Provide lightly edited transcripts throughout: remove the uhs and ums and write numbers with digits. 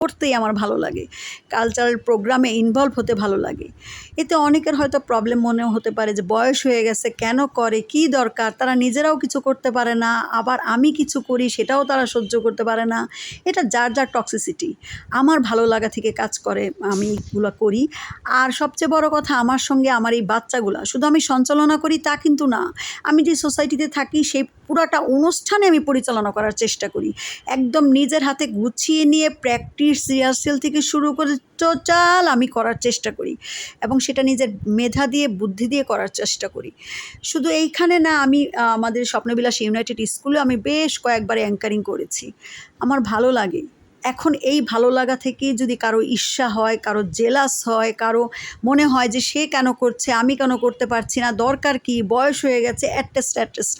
করতেই আমার ভালো লাগে, কালচারাল প্রোগ্রামে ইনভলভ হতে ভালো লাগে। এতে অনেকের হয়তো প্রবলেম মনেও হতে পারে যে বয়স হয়ে গেছে, কেন করে, কি দরকার, তারা নিজেরাও কিছু করতে পারে না, আবার আমি কিছু করি সেটাও তারা সহ্য করতে পারে না। এটা যার যার টক্সিসিটি। আমার ভালো লাগা থেকে কাজ করে, আমি এগুলো করি। আর সবচেয়ে বড় কথা, আমার সঙ্গে আমার এই বাচ্চাগুলা শুধু আমি সঞ্চালনা করি তা কিন্তু না, আমি যে সোসাইটিতে থাকি সেই পুরাটা অনুষ্ঠানে আমি পরিচালনা করার চেষ্টা করি। একদম নিজের হাতে গুছিয়ে নিয়ে প্র্যাকটিস রিহার্সেল থেকে শুরু করে টোটাল আমি করার চেষ্টা করি, এবং সেটা নিজের মেধা দিয়ে বুদ্ধি দিয়ে করার চেষ্টা করি। শুধু এইখানে না, আমি আমাদের স্বপ্নবিলাস ইউনাইটেড স্কুলে আমি বেশ কয়েকবার অ্যাঙ্কারিং করেছি। আমার ভালো লাগে। এখন এই ভালো লাগা থেকে যদি কারো ঈর্ষা হয়, কারো জেলাস হয়, কারো মনে হয় যে সে কেন করছে, আমি কেন করতে পারছি না, দরকার কি, বয়স হয়ে গেছে, অ্যাটেস্ট,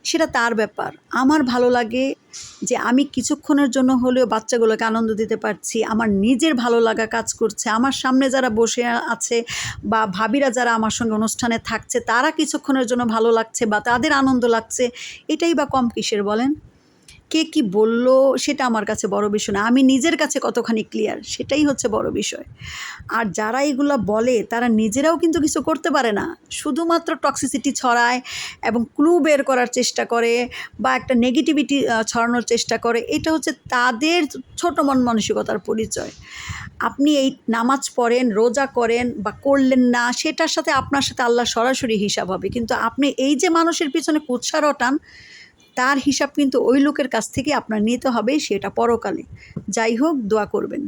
সেটা তার ব্যাপার। আমার ভালো লাগে যে আমি কিছুক্ষণের জন্য হলেও বাচ্চাগুলোকে আনন্দ দিতে পারছি, আমার নিজের ভালো লাগা কাজ করছে, আমার সামনে যারা বসে আছে বা ভাবিরা যারা আমার সঙ্গে অনুষ্ঠানে থাকছে তারা কিছুক্ষণের জন্য ভালো লাগছে বা তাদের আনন্দ লাগছে, এটাই বা কম কিসের বলেন? কে কি বলল সেটা আমার কাছে বড় বিষয় না, আমি নিজের কাছে কতখানি ক্লিয়ার সেটাই হচ্ছে বড় বিষয়। আর যারা এগুলা বলে তারা নিজেরাও কিন্তু কিছু করতে পারে না, শুধুমাত্র টক্সিসিটি ছড়ায় এবং ক্লু বের করার চেষ্টা করে বা একটা নেগেটিভিটি ছড়ানোর চেষ্টা করে। এটা হচ্ছে তাদের ছোট মন মানসিকতার পরিচয়। আপনি এই নামাজ পড়েন, রোজা করেন বা করলেন না, সেটার সাথে আপনার সাথে আল্লাহ সরাসরি হিসাব হবে, কিন্তু আপনি এই যে মানুষের পিছনে কুৎসা রটান, তার হিসাব কিন্তু ওই লোকের কাছ থেকে আপনার নিতে হবে, সেটা পরকালে। যাই হোক, দোয়া করবেন।